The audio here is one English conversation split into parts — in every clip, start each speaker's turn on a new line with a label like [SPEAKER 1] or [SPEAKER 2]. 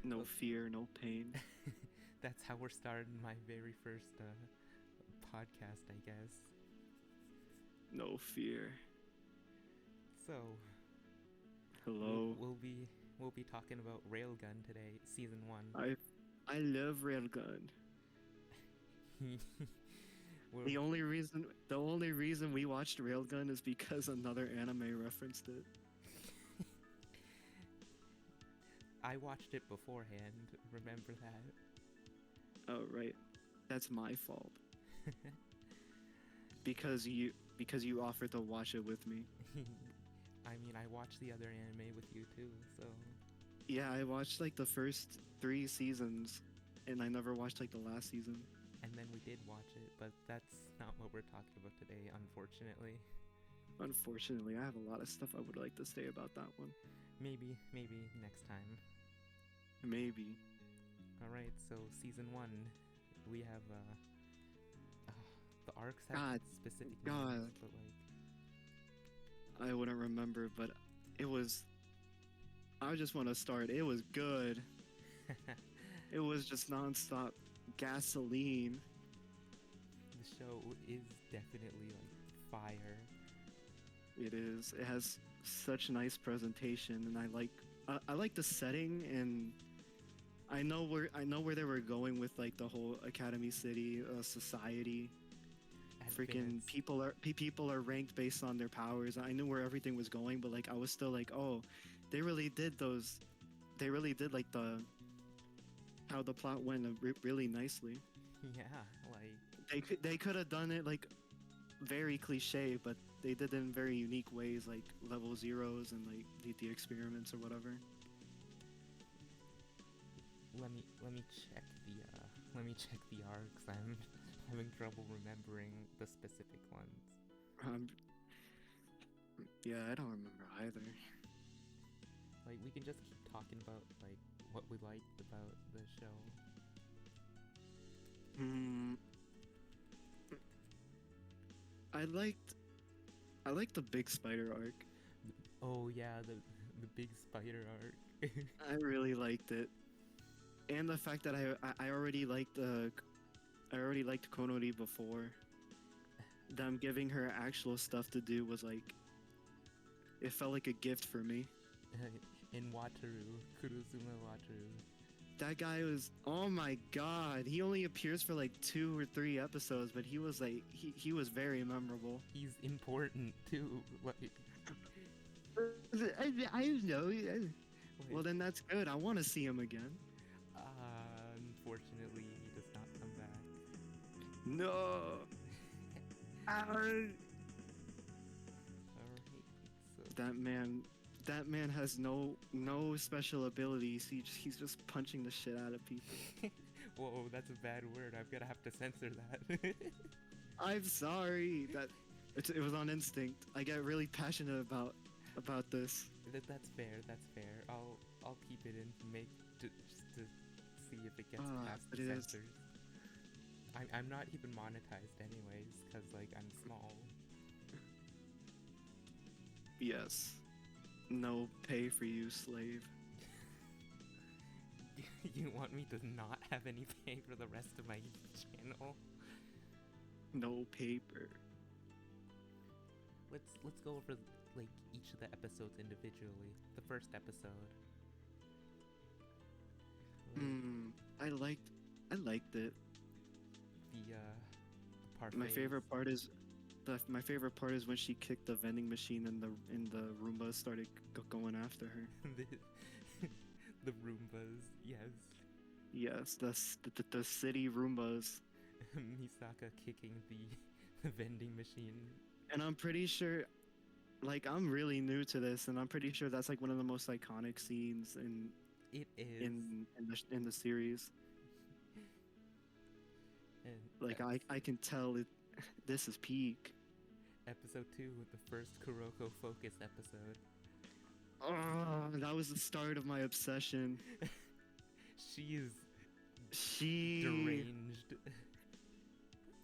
[SPEAKER 1] No fear, no pain.
[SPEAKER 2] That's how we're starting my very first podcast, I guess.
[SPEAKER 1] No fear.
[SPEAKER 2] So we'll,
[SPEAKER 1] Hello.
[SPEAKER 2] we'll be we'll be talking about Railgun today, season 1.
[SPEAKER 1] I love Railgun.
[SPEAKER 2] We're-
[SPEAKER 1] The only reason we watched Railgun is because another anime referenced it.
[SPEAKER 2] I watched it beforehand. Remember that?
[SPEAKER 1] Oh right. That's my fault. Because you offered to watch it with me.
[SPEAKER 2] I mean, I watched the other anime with you too, so
[SPEAKER 1] Yeah, I watched like the first 3 seasons and I never watched like the last season.
[SPEAKER 2] and then we did watch it, but that's not what we're talking about today, unfortunately.
[SPEAKER 1] Unfortunately, I have a lot of stuff I would like to say about that one.
[SPEAKER 2] Maybe next time.
[SPEAKER 1] Maybe.
[SPEAKER 2] All right, so season 1, we have the arcs have
[SPEAKER 1] God,
[SPEAKER 2] specific
[SPEAKER 1] God.
[SPEAKER 2] names, but like
[SPEAKER 1] I wouldn't remember, but it was. I just want to start. It was good. It was just nonstop gasoline.
[SPEAKER 2] the show is definitely like fire.
[SPEAKER 1] It is. It has such nice presentation, and I like the setting, and I know where they were going with like the whole Academy City society. Freaking
[SPEAKER 2] Advanced.
[SPEAKER 1] people are ranked based on their powers. I knew where everything was going, but like I was still like, oh, they really did like the how the plot went really nicely.
[SPEAKER 2] Yeah, like
[SPEAKER 1] They could have done it like very cliche, but they did it in very unique ways, like level zeros and like the experiments or whatever.
[SPEAKER 2] let me check the arcs. I'm having trouble remembering the specific ones.
[SPEAKER 1] Um, yeah, I don't remember either.
[SPEAKER 2] Like, we can just keep talking about like what we liked about the show.
[SPEAKER 1] Hmm. I liked the big spider arc.
[SPEAKER 2] Oh yeah, the big spider arc.
[SPEAKER 1] I really liked it, and the fact that I already liked Konori before. Them giving her actual stuff to do was like, it felt like a gift for me.
[SPEAKER 2] In Wataru, Kurozuma Wataru.
[SPEAKER 1] That guy was, oh my god, he only appears for like 2 or 3 episodes, but he was like he was very memorable.
[SPEAKER 2] He's important too. Like,
[SPEAKER 1] I know. Well then that's good. I want to see him again.
[SPEAKER 2] unfortunately, he does not come back.
[SPEAKER 1] No.
[SPEAKER 2] Alright, so
[SPEAKER 1] That man has no special abilities. He's just punching the shit out of people.
[SPEAKER 2] whoa, that's a bad word. I'm gonna have to censor that.
[SPEAKER 1] I'm sorry. It was on instinct. I get really passionate about this.
[SPEAKER 2] That's fair. That's fair. I'll keep it in just to see if it gets past
[SPEAKER 1] But
[SPEAKER 2] the
[SPEAKER 1] it is.
[SPEAKER 2] censors. I'm not even monetized anyways, cause like I'm small.
[SPEAKER 1] Yes. No pay for you, slave.
[SPEAKER 2] You want me to not have any pay for the rest of my channel?
[SPEAKER 1] No paper.
[SPEAKER 2] Let's go over like each of the episodes individually. The first episode.
[SPEAKER 1] I liked it.
[SPEAKER 2] The parfait.
[SPEAKER 1] My favorite part is when she kicked the vending machine and the Roombas started going after her.
[SPEAKER 2] the Roombas, yes.
[SPEAKER 1] Yes, the city Roombas.
[SPEAKER 2] Misaka kicking the vending machine.
[SPEAKER 1] And I'm pretty sure, like, I'm really new to this, and I'm pretty sure that's like one of the most iconic scenes in the series.
[SPEAKER 2] And
[SPEAKER 1] Like I can tell it. This is peak.
[SPEAKER 2] Episode 2, the first Kuroko focus episode.
[SPEAKER 1] Oh, that was the start of my obsession.
[SPEAKER 2] She
[SPEAKER 1] She
[SPEAKER 2] deranged.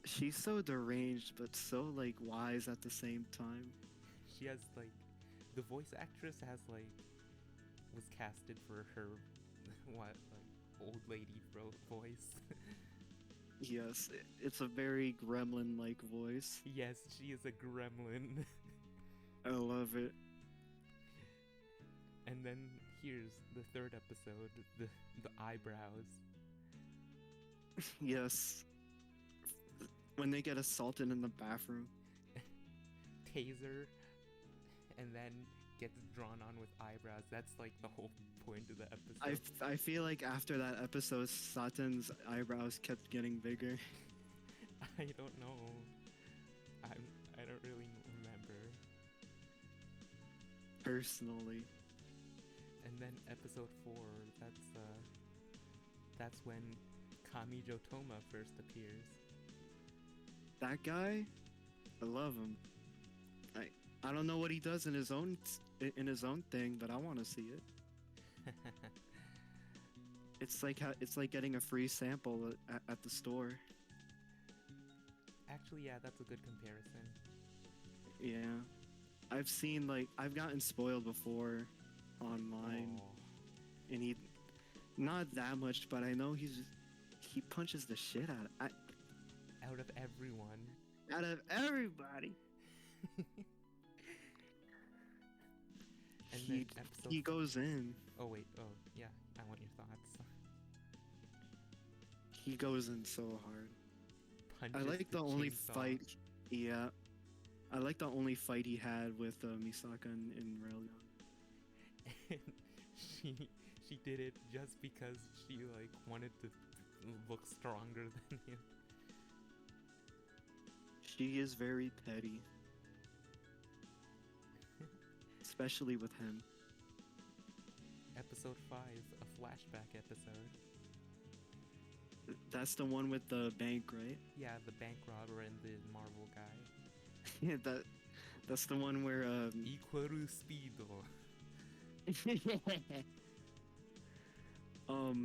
[SPEAKER 1] She's so deranged, but so like wise at the same time.
[SPEAKER 2] She has like the voice actress has like was casted for her what, like, old lady voice.
[SPEAKER 1] Yes, it's a very gremlin-like voice.
[SPEAKER 2] Yes, she is a gremlin.
[SPEAKER 1] I love it.
[SPEAKER 2] And then here's the third episode, the eyebrows.
[SPEAKER 1] Yes. When they get assaulted in the bathroom.
[SPEAKER 2] Taser, and then gets drawn on with eyebrows. That's like the whole point of the episode.
[SPEAKER 1] I feel like after that episode, Satan's eyebrows kept getting bigger.
[SPEAKER 2] I don't know. I don't really remember.
[SPEAKER 1] Personally.
[SPEAKER 2] And then episode 4, that's when Kami Jotoma first appears.
[SPEAKER 1] That guy, I love him. I don't know what he does in his own thing, but I want to see it. It's like getting a free sample at the store.
[SPEAKER 2] Actually, yeah, that's a good comparison.
[SPEAKER 1] Yeah, I've gotten spoiled before online, and he not that much, but I know he punches the shit out
[SPEAKER 2] of everyone.
[SPEAKER 1] Out of everybody.
[SPEAKER 2] And then episode
[SPEAKER 1] he goes in.
[SPEAKER 2] Oh wait, oh yeah, I want your thoughts.
[SPEAKER 1] He goes in so hard.
[SPEAKER 2] Punches
[SPEAKER 1] I like the only
[SPEAKER 2] chainsaw.
[SPEAKER 1] fight. Yeah, I like the only fight he had with Misaka in Railgun.
[SPEAKER 2] And she did it just because she like wanted to look stronger than him.
[SPEAKER 1] She is very petty. Especially with him.
[SPEAKER 2] Episode 5, a flashback episode.
[SPEAKER 1] That's the one with the bank, right?
[SPEAKER 2] Yeah, the bank robber and the Marvel guy.
[SPEAKER 1] Yeah, that's the one where
[SPEAKER 2] Ikeru Speedo.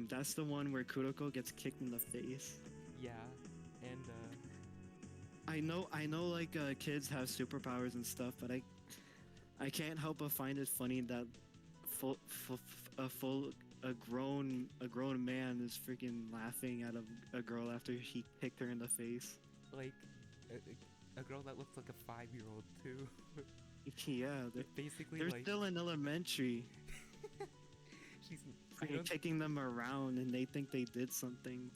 [SPEAKER 1] That's the one where Kuroko gets kicked in the face.
[SPEAKER 2] Yeah, and
[SPEAKER 1] I know like kids have superpowers and stuff, but I can't help but find it funny that a grown man is freaking laughing at a girl after he kicked her in the face.
[SPEAKER 2] like a girl that looks like a 5-year-old too.
[SPEAKER 1] Yeah, they're
[SPEAKER 2] like,
[SPEAKER 1] still in elementary.
[SPEAKER 2] She's
[SPEAKER 1] Kicking them around, and they think they did something.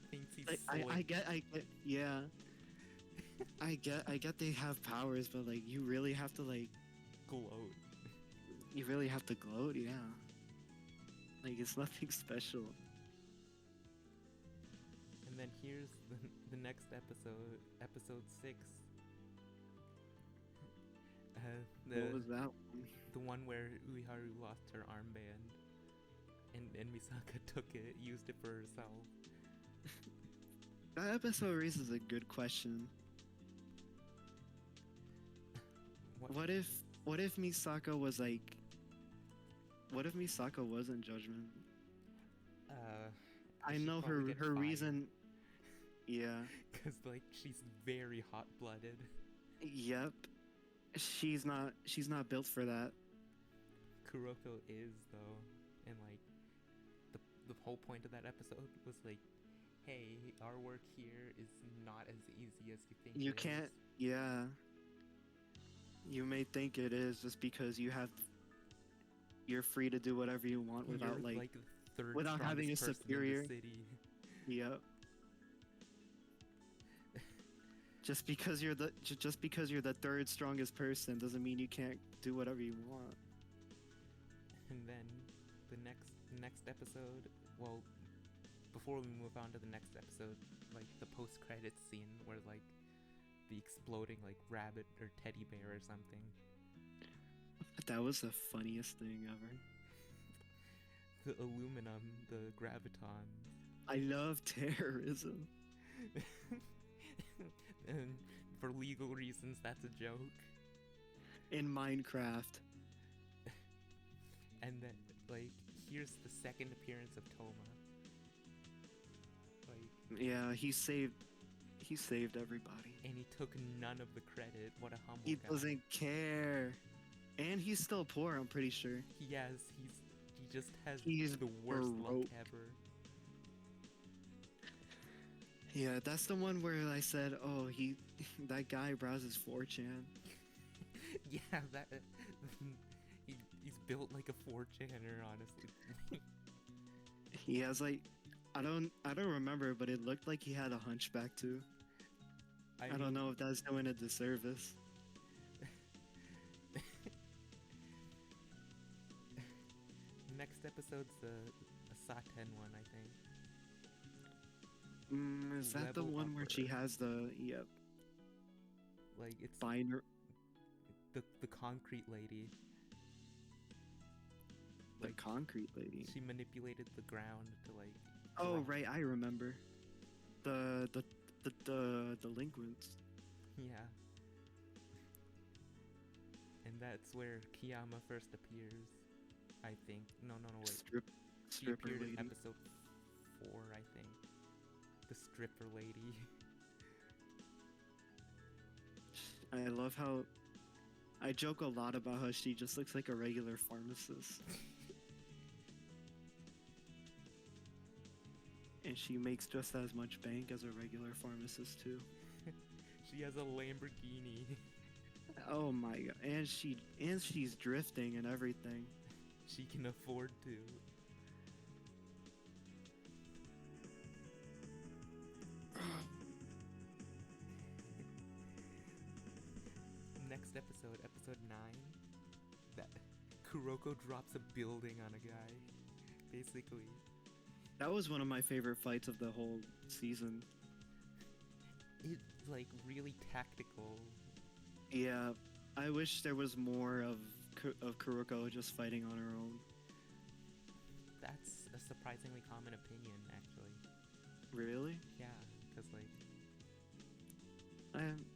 [SPEAKER 2] thinks he's
[SPEAKER 1] Like, I get, yeah. I get they have powers, but like you really have to like
[SPEAKER 2] gloat.
[SPEAKER 1] You really have to gloat, yeah. Like it's nothing special.
[SPEAKER 2] And then here's the next episode, episode 6.
[SPEAKER 1] What was that one?
[SPEAKER 2] The one where Uiharu lost her armband, and Misaka took it, used it for herself.
[SPEAKER 1] That episode raises a good question. What if Misaka was like? What if Misaka wasn't Judgment? I know her reason. Yeah.
[SPEAKER 2] Cause like she's very hot-blooded.
[SPEAKER 1] Yep. She's not built for that.
[SPEAKER 2] Kuroko is though, and like the whole point of that episode was like, hey, our work here is not as easy as you think.
[SPEAKER 1] You can't. Yeah. You may think it is just because you're free to do whatever you want without like
[SPEAKER 2] the third
[SPEAKER 1] without having a
[SPEAKER 2] strongest person
[SPEAKER 1] superior.
[SPEAKER 2] in the city.
[SPEAKER 1] Yep. Just because you're the third strongest person doesn't mean you can't do whatever you want.
[SPEAKER 2] And then the next episode, well, before we move on to the next episode, like the post-credits scene where like the exploding like rabbit or teddy bear or something.
[SPEAKER 1] That was the funniest thing ever.
[SPEAKER 2] The aluminum, the graviton.
[SPEAKER 1] I love terrorism.
[SPEAKER 2] And for legal reasons, that's a joke.
[SPEAKER 1] In Minecraft.
[SPEAKER 2] And then, like, here's the second appearance of Toma. Like,
[SPEAKER 1] yeah, he saved everybody.
[SPEAKER 2] And he took none of the credit. What a humble
[SPEAKER 1] He
[SPEAKER 2] guy.
[SPEAKER 1] doesn't care. And he's still poor, I'm pretty sure.
[SPEAKER 2] He just has
[SPEAKER 1] He's
[SPEAKER 2] the worst luck
[SPEAKER 1] broke.
[SPEAKER 2] ever.
[SPEAKER 1] Yeah, that's the one where I said, "Oh, that guy browses 4chan."
[SPEAKER 2] Yeah, that he's built like a 4chaner, honestly.
[SPEAKER 1] He has like, I don't remember, but it looked like he had a hunchback too. I don't know if that's doing a disservice.
[SPEAKER 2] Next episode's a Saten one, I think.
[SPEAKER 1] Is that the
[SPEAKER 2] Level
[SPEAKER 1] one where she
[SPEAKER 2] upper.
[SPEAKER 1] has the
[SPEAKER 2] Like it's
[SPEAKER 1] binary?
[SPEAKER 2] the concrete lady.
[SPEAKER 1] The
[SPEAKER 2] Like,
[SPEAKER 1] concrete lady.
[SPEAKER 2] she manipulated the ground to like.
[SPEAKER 1] Oh
[SPEAKER 2] drop-
[SPEAKER 1] right, I remember. The delinquents.
[SPEAKER 2] Yeah. And that's where Kiyama first appears. I think. No, wait. She
[SPEAKER 1] Stripper
[SPEAKER 2] appeared
[SPEAKER 1] lady.
[SPEAKER 2] in episode 4, I think. The stripper lady.
[SPEAKER 1] I love how I joke a lot about how she just looks like a regular pharmacist. And she makes just as much bank as a regular pharmacist too.
[SPEAKER 2] She has a Lamborghini.
[SPEAKER 1] Oh my god. And she's drifting and everything.
[SPEAKER 2] She can afford to. Next episode, episode 9. That Kuroko drops a building on a guy. Basically.
[SPEAKER 1] That was one of my favorite fights of the whole season.
[SPEAKER 2] It's like really tactical.
[SPEAKER 1] Yeah, I wish there was more of Kuroko just fighting on her own.
[SPEAKER 2] That's a surprisingly common opinion, actually.
[SPEAKER 1] Really?
[SPEAKER 2] Yeah, because like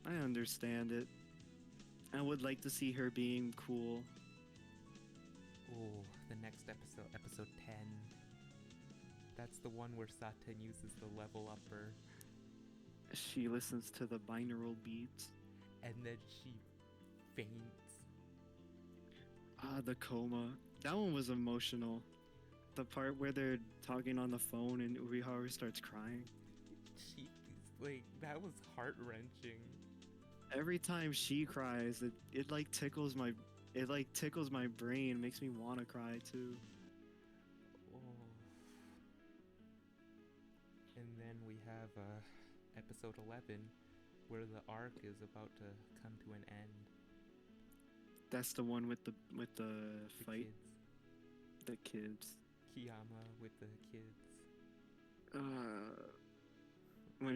[SPEAKER 1] I understand it. I would like to see her being cool.
[SPEAKER 2] oh, the next episode, episode 10. That's the one where Saten uses the level upper,
[SPEAKER 1] She listens to the binaural beats.
[SPEAKER 2] and then she faints.
[SPEAKER 1] Ah, the coma. That one was emotional. The part where they're talking on the phone and Ubiharu starts crying.
[SPEAKER 2] She, like, that was heart-wrenching.
[SPEAKER 1] Every time she cries, it like tickles my brain, makes me want to cry too.
[SPEAKER 2] Oh. And then we have episode 11, where the arc is about to come to an end.
[SPEAKER 1] That's the one with the
[SPEAKER 2] The
[SPEAKER 1] fight.
[SPEAKER 2] kids.
[SPEAKER 1] The kids.
[SPEAKER 2] Kiyama with the kids.
[SPEAKER 1] When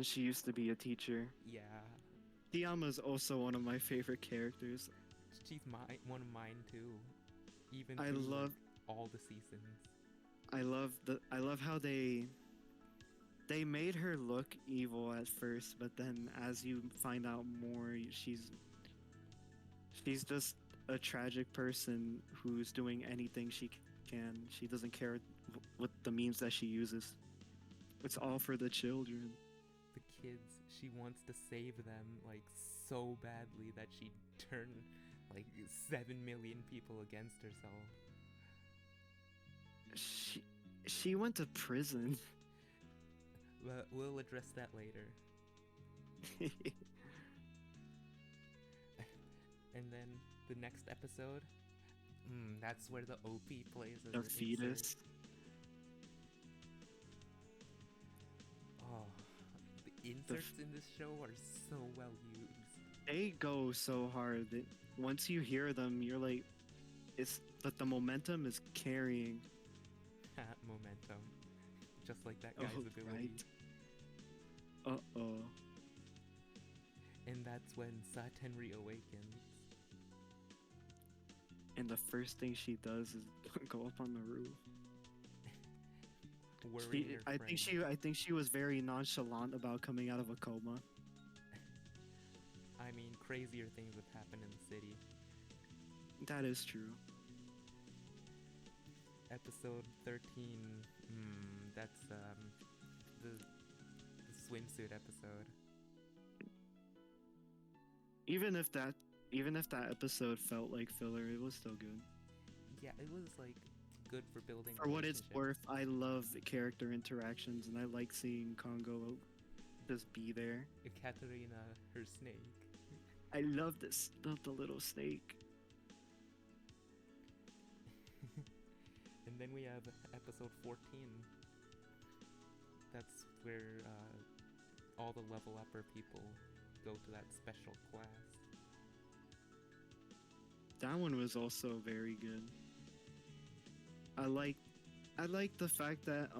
[SPEAKER 1] she used to be a teacher.
[SPEAKER 2] Yeah.
[SPEAKER 1] Kiyama's also one of my favorite characters.
[SPEAKER 2] She's one of mine too. Even
[SPEAKER 1] I
[SPEAKER 2] through,
[SPEAKER 1] love
[SPEAKER 2] like, all the seasons.
[SPEAKER 1] I love how they made her look evil at first, but then as you find out more, she's just a tragic person who's doing anything she can. She doesn't care what the means that she uses. It's all for the children.
[SPEAKER 2] The kids, she wants to save them like so badly that she turned like 7 million people against herself.
[SPEAKER 1] She went to prison.
[SPEAKER 2] But we'll address that later. And then the next episode, that's where the OP plays as
[SPEAKER 1] The
[SPEAKER 2] an
[SPEAKER 1] fetus.
[SPEAKER 2] insert. Oh, the inserts in this show are so well used.
[SPEAKER 1] They go so hard that once you hear them, you're like, it's that the momentum is carrying.
[SPEAKER 2] Momentum. Just like that guy's ability.
[SPEAKER 1] Right. Uh-oh.
[SPEAKER 2] And that's when Saten reawakens.
[SPEAKER 1] And the first thing she does is go up on the roof.
[SPEAKER 2] Worrying her friend.
[SPEAKER 1] I think she was very nonchalant about coming out of a coma.
[SPEAKER 2] I mean, crazier things have happened in the city.
[SPEAKER 1] That is true.
[SPEAKER 2] Episode 13, that's the swimsuit episode.
[SPEAKER 1] Even if that episode felt like filler, it was still good.
[SPEAKER 2] Yeah, it was like good for building.
[SPEAKER 1] For what it's worth, I love character interactions, and I like seeing Congo just be there.
[SPEAKER 2] Katarina, her snake.
[SPEAKER 1] I love the little snake.
[SPEAKER 2] And then we have episode 14. That's where all the level upper people go to that special class.
[SPEAKER 1] That one was also very good. I like the fact that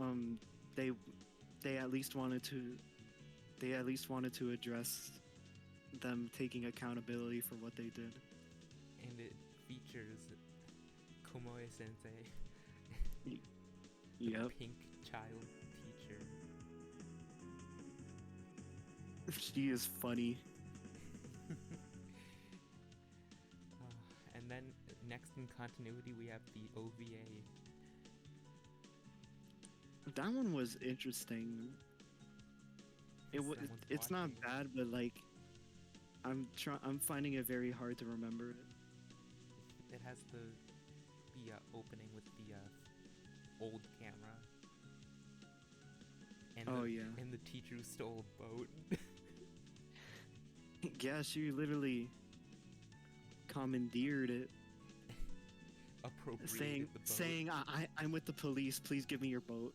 [SPEAKER 1] they at least wanted to address them taking accountability for what they did.
[SPEAKER 2] And it features Komoe Sensei.
[SPEAKER 1] Yep.
[SPEAKER 2] Pink child teacher.
[SPEAKER 1] She is funny.
[SPEAKER 2] And then next in continuity we have the OVA.
[SPEAKER 1] That one was interesting. It's not bad, but like I'm finding it very hard to remember it.
[SPEAKER 2] It has the opening with the old camera. And and the teacher who stole a boat.
[SPEAKER 1] Yeah, she literally commandeered it.
[SPEAKER 2] Appropriated the boat.
[SPEAKER 1] Saying, I'm with the police, please give me your boat.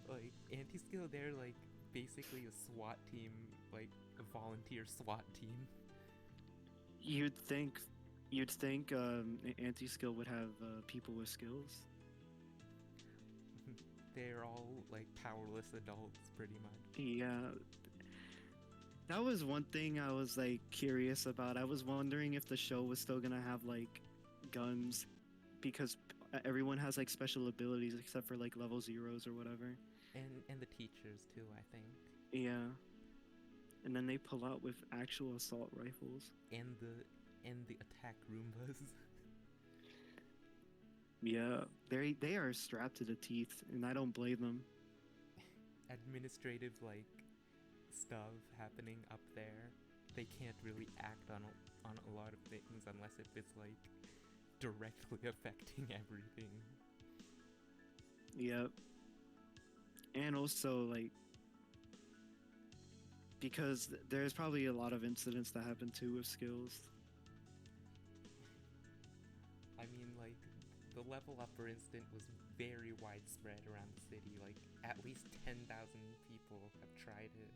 [SPEAKER 2] Like, anti-skill, they're like basically a SWAT team, like a volunteer SWAT team.
[SPEAKER 1] You'd think anti-skill would have people with skills.
[SPEAKER 2] They're all like powerless adults, pretty much.
[SPEAKER 1] Yeah. That was one thing I was like curious about. I was wondering if the show was still gonna have like guns, because everyone has like special abilities except for like level 0s or whatever.
[SPEAKER 2] And the teachers too, I think.
[SPEAKER 1] Yeah. And then they pull out with actual assault rifles.
[SPEAKER 2] And the attack Roombas.
[SPEAKER 1] Yeah, they are strapped to the teeth, and I don't blame them.
[SPEAKER 2] Administrative like stuff happening up there. They can't really act on a lot of things unless if it's like directly affecting everything.
[SPEAKER 1] Yep. And also like, because there's probably a lot of incidents that happen too with skills.
[SPEAKER 2] I mean, like, the level upper incident was very widespread around the city. Like, at least 10,000 people have tried it.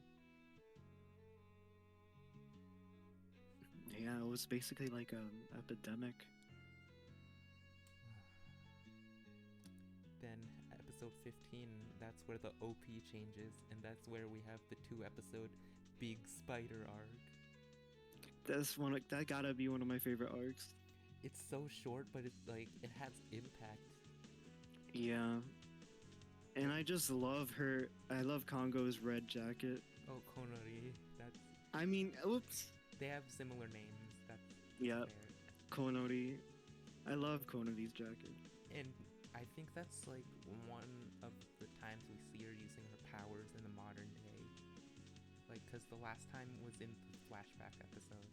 [SPEAKER 1] Yeah, it was basically like an epidemic.
[SPEAKER 2] Then episode 15, that's where the OP changes, and that's where we have the 2-episode Big Spider arc.
[SPEAKER 1] That gotta be one of my favorite arcs.
[SPEAKER 2] It's so short, but it has impact.
[SPEAKER 1] Yeah. And I just love her. I love Kongo's red jacket.
[SPEAKER 2] Oh, Konori. That's...
[SPEAKER 1] I mean, oops.
[SPEAKER 2] They have similar names. That's
[SPEAKER 1] yeah.
[SPEAKER 2] fair.
[SPEAKER 1] Konori. I love Konori's jacket.
[SPEAKER 2] And I think that's like one of the times we see her using her powers in the modern day. Like, because the last time was in the flashback episode.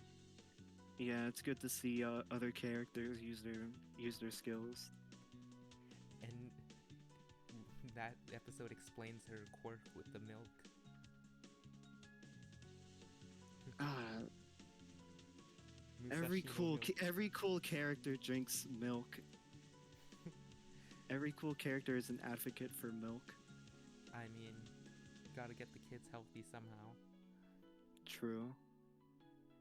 [SPEAKER 1] Yeah, it's good to see other characters use their skills.
[SPEAKER 2] And that episode explains her quirk with the milk.
[SPEAKER 1] Every cool character drinks milk. Every cool character is an advocate for milk.
[SPEAKER 2] I mean, gotta get the kids healthy somehow.
[SPEAKER 1] True.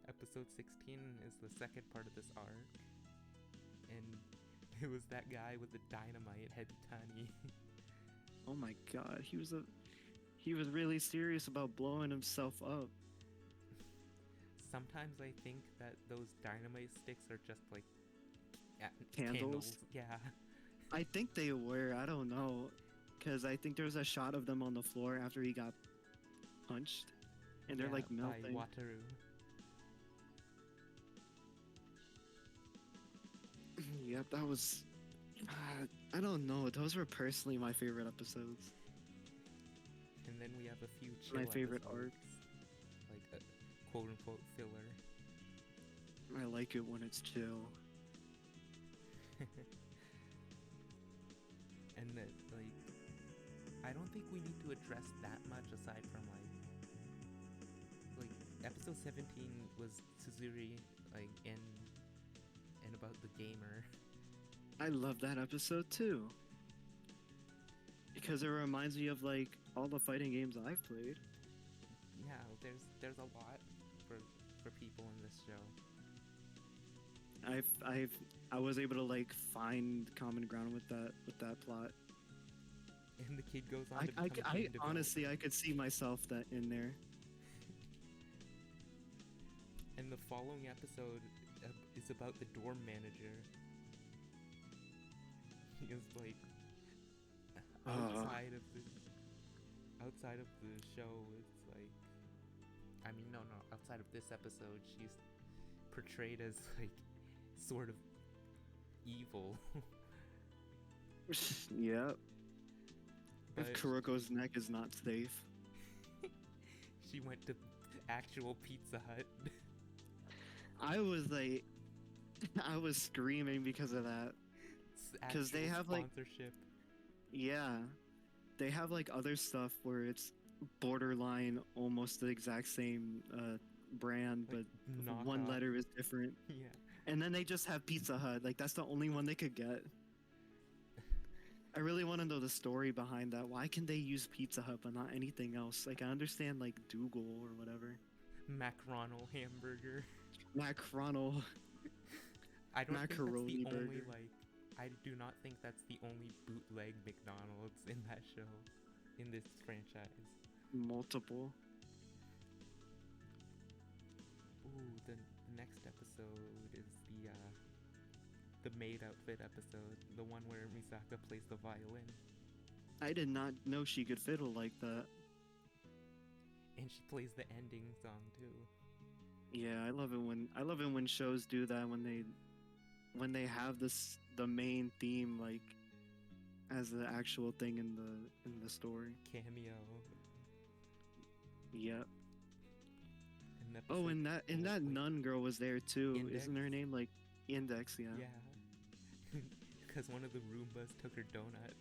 [SPEAKER 2] Episode 16 is the second part of this arc. And it was that guy with the dynamite, Hedutani.
[SPEAKER 1] Oh my god, he was really serious about blowing himself up.
[SPEAKER 2] Sometimes I think that those dynamite sticks are just like
[SPEAKER 1] candles.
[SPEAKER 2] Yeah.
[SPEAKER 1] I think they were, I don't know. Because I think there was a shot of them on the floor after he got punched. And they're like melting.
[SPEAKER 2] By Wataru.
[SPEAKER 1] Yep, that was... I don't know, those were personally my favorite episodes.
[SPEAKER 2] And then we have a few chill
[SPEAKER 1] my favorite
[SPEAKER 2] episodes,
[SPEAKER 1] arcs.
[SPEAKER 2] like a quote-unquote filler.
[SPEAKER 1] I like it when it's chill.
[SPEAKER 2] I don't think we need to address that much aside from like episode 17 was Tsuzuri like and about the gamer.
[SPEAKER 1] I love that episode too. Because it reminds me of like all the fighting games I've played.
[SPEAKER 2] Yeah, there's a lot for people in this show.
[SPEAKER 1] I was able to like find common ground with that plot.
[SPEAKER 2] And the kid goes on to become a game developer.
[SPEAKER 1] Honestly, I could see myself that in there.
[SPEAKER 2] And the following episode is about the dorm manager. He is like outside of the show. It's like, I mean, no, outside of this episode, she's portrayed as like sort of evil.
[SPEAKER 1] Yep.
[SPEAKER 2] But
[SPEAKER 1] If Kuroko's neck is not safe.
[SPEAKER 2] She went to actual Pizza Hut.
[SPEAKER 1] I was like, I was screaming because of that. Because they have
[SPEAKER 2] sponsorship.
[SPEAKER 1] Yeah, they have like other stuff where it's borderline almost the exact same brand,
[SPEAKER 2] Like,
[SPEAKER 1] but one letter is different.
[SPEAKER 2] Yeah.
[SPEAKER 1] And then they just have Pizza Hut. Like that's the only one they could get. I really want to know the story behind that. Why can they use Pizza Hut but not anything else? Like I understand like Dougal or whatever.
[SPEAKER 2] Macronal hamburger.
[SPEAKER 1] Macronal.
[SPEAKER 2] I don't
[SPEAKER 1] Macaroni
[SPEAKER 2] think that's the
[SPEAKER 1] burger.
[SPEAKER 2] only like. I do not think that's the only bootleg McDonald's in that show, in this franchise.
[SPEAKER 1] Multiple.
[SPEAKER 2] Ooh, the next episode is the maid outfit episode, the one where Misaka plays the violin.
[SPEAKER 1] I did not know she could fiddle like that.
[SPEAKER 2] And she plays the ending song too.
[SPEAKER 1] Yeah, I love it when shows do that, when they have the main theme like as the actual thing in the story.
[SPEAKER 2] Cameo.
[SPEAKER 1] Yep.
[SPEAKER 2] And
[SPEAKER 1] Oh, and that nun girl was there too.
[SPEAKER 2] Index?
[SPEAKER 1] Isn't her name like Index? Yeah.
[SPEAKER 2] Yeah. Because one of the Roombas took her donut.